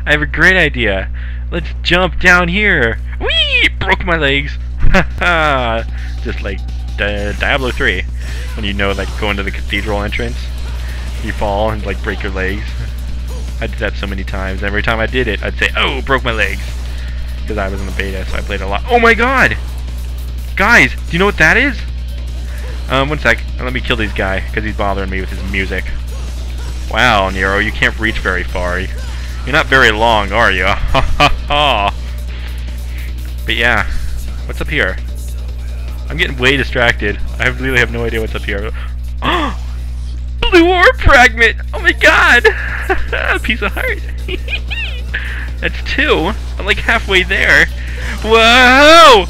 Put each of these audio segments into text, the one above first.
I have a great idea. Let's jump down here. Whee! Broke my legs. Haha. Just like Diablo 3. When you know, like, go into the cathedral entrance. You fall and, like, break your legs. I did that so many times. Every time I did it, I'd say, oh, broke my legs. Because I was in the beta, so I played a lot. Oh my god! Guys, do you know what that is? One sec. Let me kill this guy, because he's bothering me with his music. Wow, Nero, you can't reach very far. You're not very long, are you? Ha ha ha! But yeah, what's up here? I'm getting way distracted. I really have no idea what's up here. Blue orb fragment! Oh my god! A piece of heart. That's 2. I'm like halfway there. Whoa!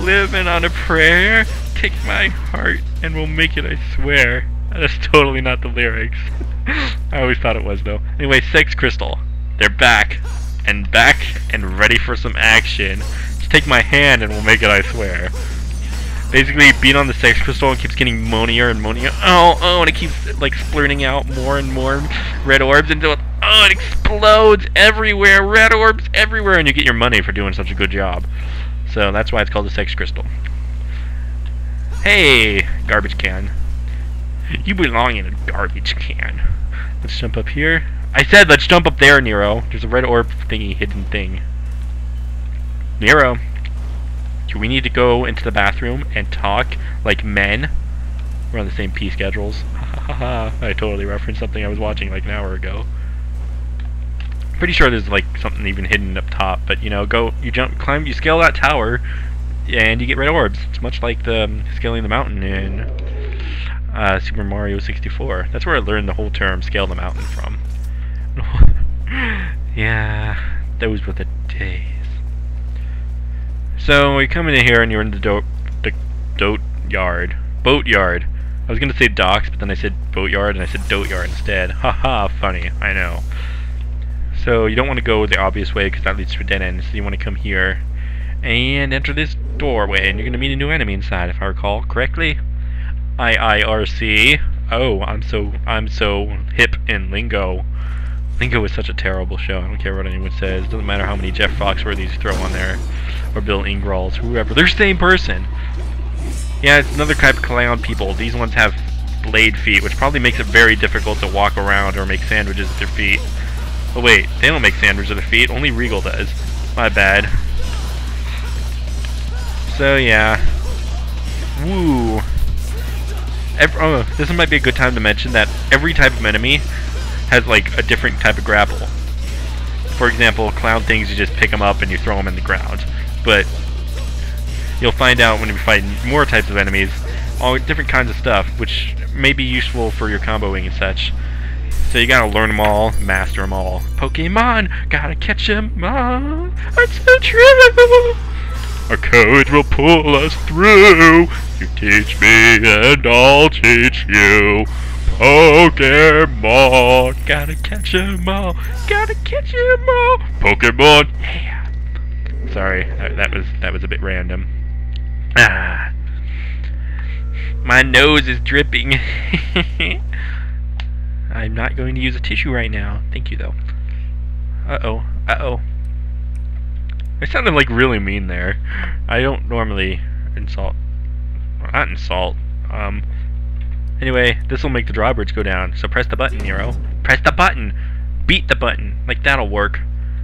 Living on a prayer. Take my heart and we'll make it, I swear. That's totally not the lyrics. I always thought it was, though. Anyway, Sex Crystal. They're back. And ready for some action. Just take my hand and we'll make it, I swear. Basically, beat on the Sex Crystal and keeps getting moanier and moanier. Oh, and it keeps, like, splurting out more and more red orbs until it, it explodes everywhere. Red orbs everywhere, and you get your money for doing such a good job. So that's why it's called the Sex Crystal. Hey, garbage can. You belong in a garbage can. Let's jump up here. I said let's jump up there, Nero. There's a red orb thingy, hidden thing. Nero. Do we need to go into the bathroom and talk like men? We're on the same pee schedules. I totally referenced something I was watching like an hour ago. Pretty sure there's like something even hidden up top, but you know, you scale that tower, and you get red orbs. It's much like the scaling the mountain in Super Mario 64. That's where I learned the whole term "scale the mountain" from. Yeah, those were the days. So we come in here and you're in the boat yard. I was gonna say docks, but then I said boat yard and I said dote yard instead. Haha, funny, I know. So you don't want to go the obvious way because that leads to a dead end. So you want to come here and enter this doorway, and you're gonna meet a new enemy inside, if I recall correctly. IIRC. Oh, I'm so hip in lingo. Lingo is such a terrible show. I don't care what anyone says. Doesn't matter how many Jeff Foxworthys you throw on there, or Bill Ingralls, whoever. They're the same person. Yeah, it's another type of clown people. These ones have blade feet, which probably makes it very difficult to walk around or make sandwiches with their feet. Oh wait, they don't make sandwiches with their feet. Only Regal does. My bad. So yeah. Woo. This might be a good time to mention that every type of enemy has like a different type of grapple. For example, clown things, you just pick them up and you throw them in the ground. But you'll find out when you fight more types of enemies, all different kinds of stuff, which may be useful for your comboing and such. So you gotta learn them all, master them all. Pokemon, gotta catch them all. It's so true. Our courage will pull us through. You teach me and I'll teach you. Pokemon, gotta catch 'em all, gotta catch 'em all. Pokemon, yeah. Sorry, that was a bit random. Ah, my nose is dripping. I'm not going to use a tissue right now. Thank you, though. Uh-oh. I sounded like really mean there. I don't normally insult. Well, not insult. Anyway, this will make the drawbridge go down. So press the button, Nero. Press the button. Beat the button. Like that'll work.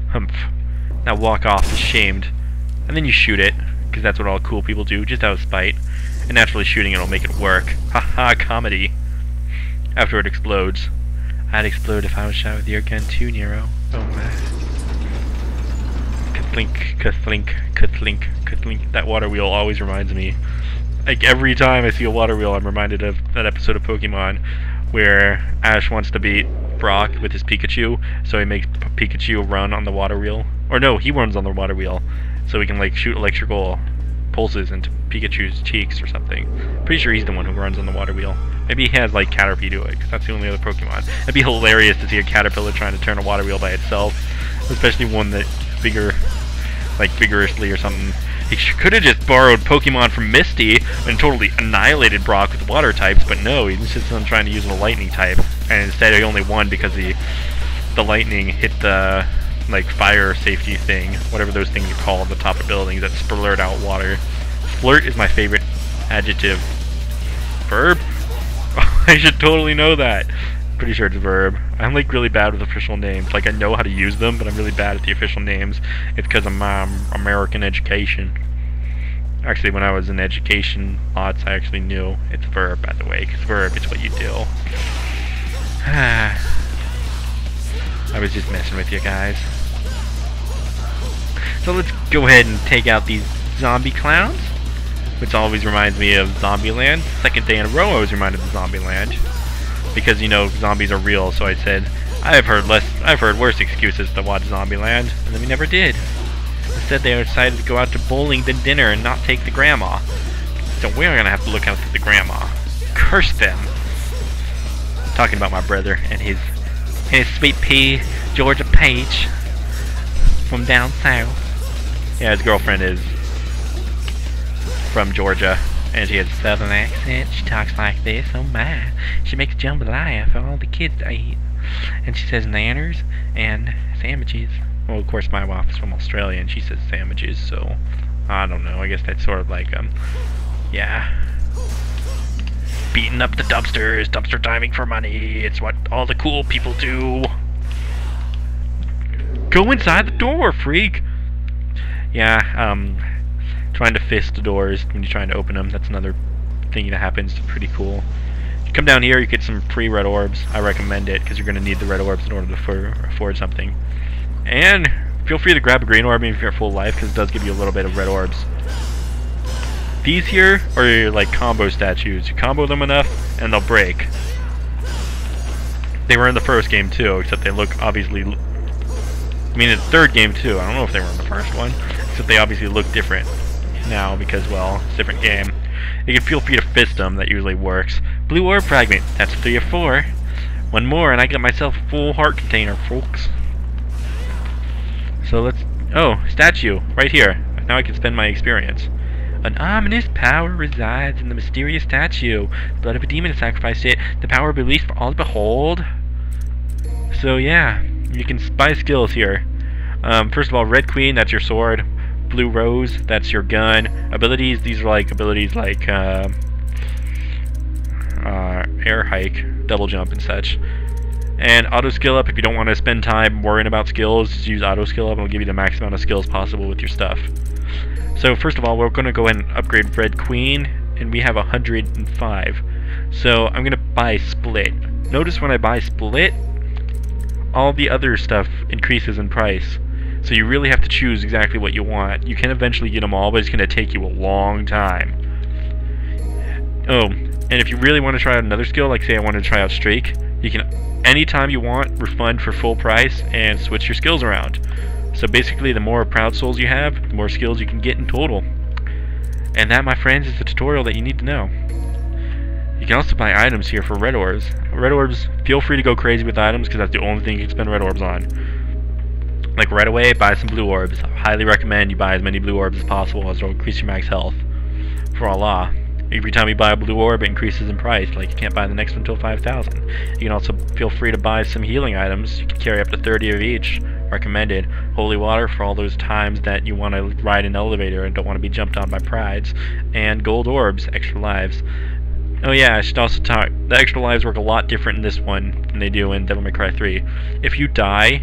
Humph. Now walk off ashamed. And then you shoot it, because that's what all cool people do, just out of spite. And naturally shooting it will make it work. Haha, comedy. After it explodes. I'd explode if I was shot with your gun too, Nero. Oh my. Ka-think, ka-think, ka-think, ka-think. That water wheel always reminds me. Like every time I see a water wheel, I'm reminded of that episode of Pokemon where Ash wants to beat Brock with his Pikachu, so he makes Pikachu run on the water wheel. Or no, he runs on the water wheel, so he can like shoot electrical pulses into Pikachu's cheeks or something. Pretty sure he's the one who runs on the water wheel. Maybe he has like Caterpie do it, because that's the only other Pokemon. It'd be hilarious to see a Caterpillar trying to turn a water wheel by itself, especially one that's bigger, like vigorously or something. He could have just borrowed Pokemon from Misty and totally annihilated Brock with water types, but no, he insists on trying to use a lightning type, and instead he only won because the lightning hit the like fire safety thing, whatever those things are called, the top of buildings that splurt out water. Splurt is my favorite adjective. Verb? I should totally know that. Pretty sure it's a verb. I'm like really bad with official names. Like I know how to use them, but I'm really bad at the official names. It's because of my American education. Actually, when I was in education lots, I actually knew it's a verb, by the way, because verb is what you do. I was just messing with you guys. So let's go ahead and take out these zombie clowns, which always reminds me of Zombieland. Second day in a row I was reminded of Zombieland. Because, you know, zombies are real, so I said, I've heard worse excuses to watch Zombieland, and then we never did. Instead, they decided to go out to bowling than dinner and not take the grandma. So we're gonna have to look out for the grandma. Curse them! Talking about my brother and his sweet pea, Georgia Page, from down south. Yeah, his girlfriend is from Georgia, and she has a southern accent. She talks like this, oh my. She makes jambalaya for all the kids to eat. And she says nanners and sandwiches. Well, of course, my wife is from Australia, and she says sandwiches, so I don't know. I guess that's sort of like, yeah. Beating up the dumpsters, dumpster diving for money. It's what all the cool people do. Go inside the door, freak! Yeah, trying to fist the doors when you're trying to open them. That's another thing that happens. It's pretty cool. You come down here, you get some free red orbs. I recommend it, because you're going to need the red orbs in order to afford something. And feel free to grab a green orb if you're full life, because it does give you a little bit of red orbs. These here are your, like, combo statues. You combo them enough, and they'll break. They were in the first game, too, except they look obviously... I mean, in the third game, too. I don't know if they were in the first one. Except they obviously look different now, because, well, it's a different game. You can feel free to fist them. That usually works. Blue orb fragment. That's 3 or 4. One more, and I got myself a full heart container, folks. So let's... Oh, statue. Right here. Now I can spend my experience. An ominous power resides in the mysterious statue. The blood of a demon has sacrificed it. The power released for all to behold. So yeah, you can buy skills here. First of all, Red Queen, that's your sword. Blue Rose, that's your gun. Abilities, these are like abilities like air hike, double jump and such. And auto skill up, if you don't want to spend time worrying about skills, just use auto skill up and it'll give you the max amount of skills possible with your stuff. So first of all, we're going to go ahead and upgrade Red Queen, and we have 105. So I'm going to buy Split. Notice when I buy Split, all the other stuff increases in price. So you really have to choose exactly what you want. You can eventually get them all, but it's going to take you a long time. Oh, and if you really want to try out another skill, like say I want to try out Streak, you can, anytime you want, refund for full price and switch your skills around. So basically, the more Proud Souls you have, the more skills you can get in total. And that, my friends, is the tutorial that you need to know. You can also buy items here for red orbs. Red orbs, feel free to go crazy with items, because that's the only thing you can spend red orbs on. Like right away, buy some blue orbs. I highly recommend you buy as many blue orbs as possible, as it'll increase your max health. For Allah. Every time you buy a blue orb, it increases in price. Like, you can't buy the next one until 5,000. You can also feel free to buy some healing items. You can carry up to 30 of each. Recommended. Holy water for all those times that you want to ride an elevator and don't want to be jumped on by prides. And gold orbs, extra lives. Oh yeah, I should also talk. The extra lives work a lot different in this one than they do in Devil May Cry 3. If you die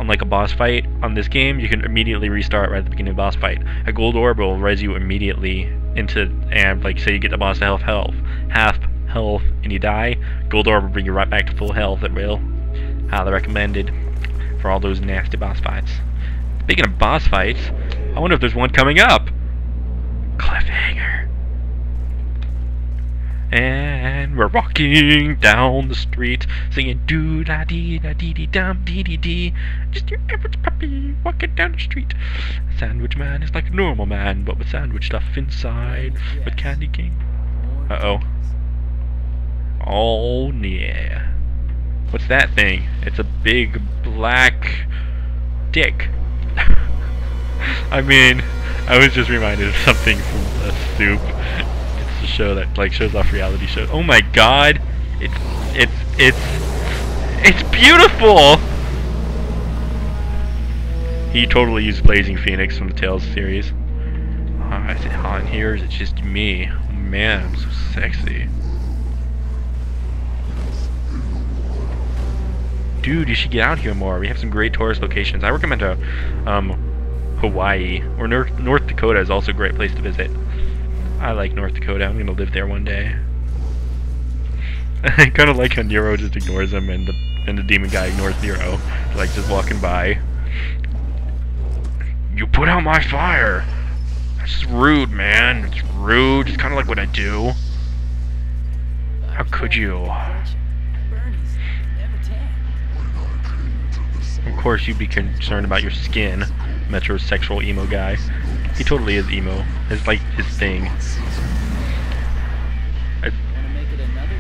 on like a boss fight on this game, you can immediately restart right at the beginning of the boss fight. A gold orb will res you immediately into, and like say you get the boss to half health and you die, gold orb will bring you right back to full health. It will. Highly recommended for all those nasty boss fights. Speaking of boss fights, I wonder if there's one coming up. Cliffhanger. And we're walking down the street singing doo da dee da dee dee dum dee dee dee. Just your average puppy walking down the street. Sandwich man is like a normal man, but with sandwich stuff inside. With candy cane. Uh-oh. Oh yeah. What's that thing? It's a big black dick. I mean, I was just reminded of something from a soup. It's a show that like shows off reality shows. Oh my god! It's beautiful! He totally used Blazing Phoenix from the Tales series. Is it hot in here? Or is it just me? Oh, man, I'm so sexy. Dude, you should get out here more. We have some great tourist locations. I recommend Hawaii or North Dakota is also a great place to visit. I like North Dakota. I'm gonna live there one day. I kind of like how Nero just ignores him, and the demon guy ignores Nero, like just walking by. You put out my fire. That's rude, man. It's rude. It's kind of like what I do. How could you? Of course, you'd be concerned about your skin, metrosexual emo guy. He totally is emo. It's like his thing.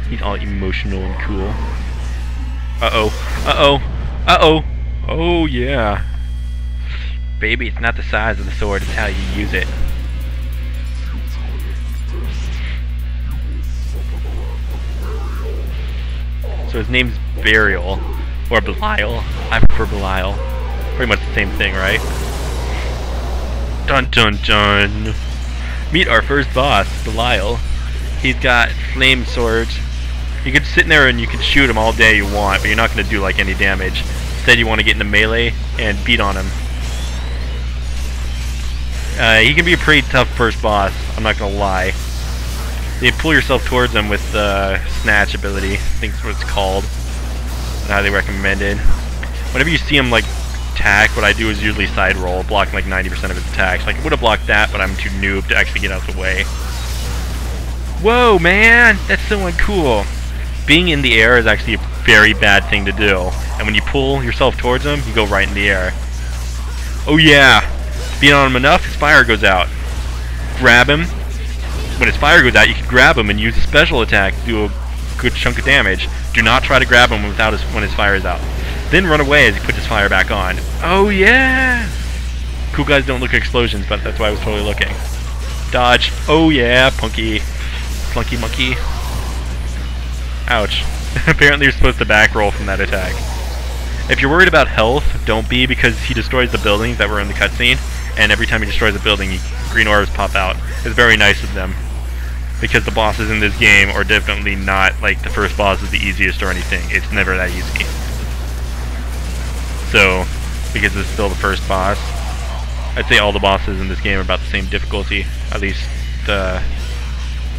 He's all emotional and cool. Uh-oh. Uh-oh. Uh-oh. Oh, yeah. Baby, it's not the size of the sword, it's how you use it. So his name's Burial. Or Belial. I prefer Belial. Pretty much the same thing, right? Dun dun dun. Meet our first boss, Belial. He's got flame swords. You could sit in there and you can shoot him all day you want, but you're not going to do like any damage. Instead you want to get into melee and beat on him. He can be a pretty tough first boss, I'm not going to lie. You pull yourself towards him with the snatch ability, I think that's what it's called. Highly recommended. Whenever you see him like attack, what I do is usually side roll, blocking like 90% of his attacks. Like I would have blocked that, but I'm too noob to actually get out of the way. Whoa, man, that's so uncool. Being in the air is actually a very bad thing to do, and when you pull yourself towards him, you go right in the air. Oh yeah, being on him enough, his fire goes out. Grab him. When his fire goes out, you can grab him and use a special attack to do a good chunk of damage. Do not try to grab him without when his fire is out. Then run away as he puts his fire back on. Oh yeah! Cool guys don't look at explosions, but that's why I was totally looking. Dodge. Oh yeah, punky. Clunky monkey. Ouch. Apparently you're supposed to back roll from that attack. If you're worried about health, don't be, because he destroys the buildings that were in the cutscene, and every time he destroys a building, green orbs pop out. It's very nice of them. Because the bosses in this game are definitely not like the first boss is the easiest or anything. It's never that easy. So, because it's still the first boss, I'd say all the bosses in this game are about the same difficulty. At least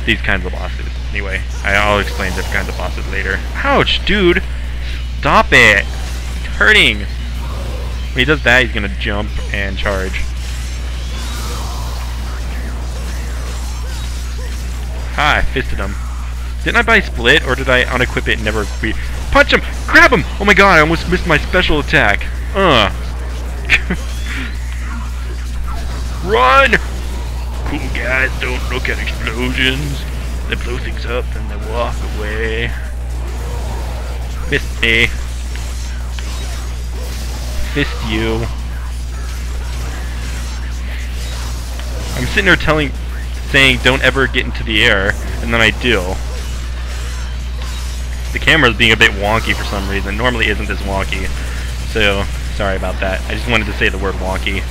these kinds of bosses. Anyway, I'll explain different kinds of bosses later. Ouch, dude! Stop it! It's hurting! When he does that, he's gonna jump and charge. Ah, I fisted him. Didn't I buy Split, or did I unequip it and never equip? Punch him! Grab him! Oh my god, I almost missed my special attack. Run! Cool guys don't look at explosions. They blow things up and they walk away. Missed me. Fist you. I'm sitting there saying don't ever get into the air, and then I do. The camera's being a bit wonky for some reason. Normally isn't this wonky, so sorry about that. I just wanted to say the word wonky.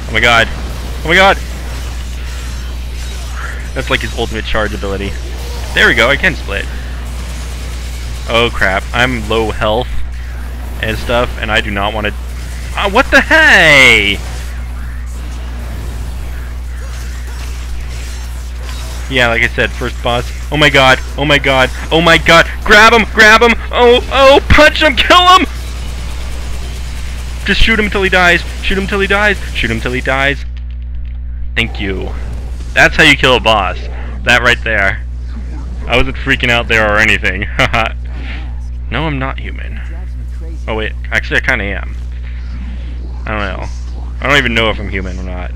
Oh my god. Oh my god! That's like his ultimate charge ability. There we go, I can split. Oh crap, I'm low health and stuff, and I do not want to... what the hey! Yeah, like I said, first boss. Oh my god, oh my god, oh my god! Grab him, grab him! Oh, punch him, kill him! Just shoot him until he dies, shoot him until he dies, shoot him until he dies. Thank you. That's how you kill a boss. That right there. I wasn't freaking out there or anything. Haha. No, I'm not human. Oh wait, actually I kinda am. I don't know. I don't even know if I'm human or not.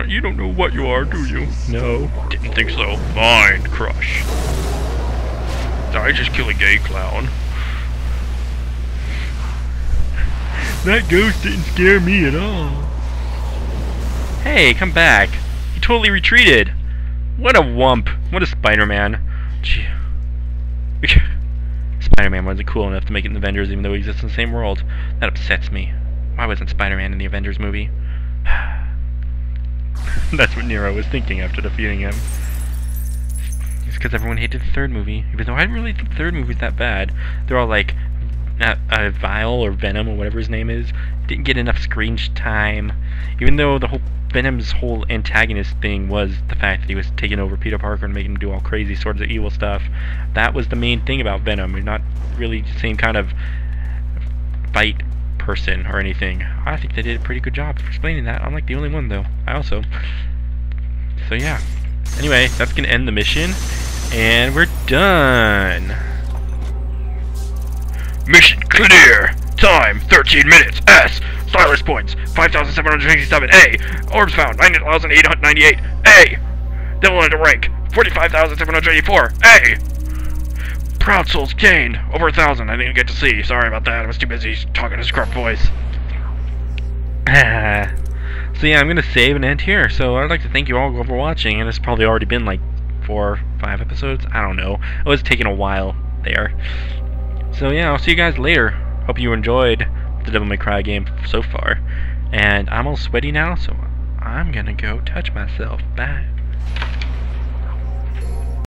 You don't know what you are, do you? No, didn't think so. Fine, crush. Did I just kill a gay clown? That ghost didn't scare me at all. Hey, come back. He totally retreated. What a wump. What a Spider-Man. Gee. Spider-Man wasn't cool enough to make it in Avengers even though he exists in the same world. That upsets me. Why wasn't Spider-Man in the Avengers movie? That's what Nero was thinking after defeating him. It's because everyone hated the third movie. Even though I didn't really think the third movie was that bad. They're all like, Vile or Venom or whatever his name is, didn't get enough screen time. Even though the whole Venom's whole antagonist thing was the fact that he was taking over Peter Parker and making him do all crazy sorts of evil stuff. That was the main thing about Venom. You're not really the same kind of fight person or anything. I think they did a pretty good job of explaining that. I'm like the only one though. So yeah. Anyway, that's gonna end the mission, and we're done. Mission clear. Time 13 minutes. S. Stylus points 5,767. A. Orbs found 9,898. A. Devil under rank 45,784. A. Proud souls gained over 1,000. I didn't get to see. Sorry about that. I was too busy talking to Scrub voice. So yeah, I'm gonna save and end here. So I'd like to thank you all for watching, and it's probably already been like 4 or 5 episodes. I don't know. It was taking a while there. So yeah, I'll see you guys later. Hope you enjoyed the Devil May Cry game so far. And I'm all sweaty now, so I'm gonna go touch myself. Bye.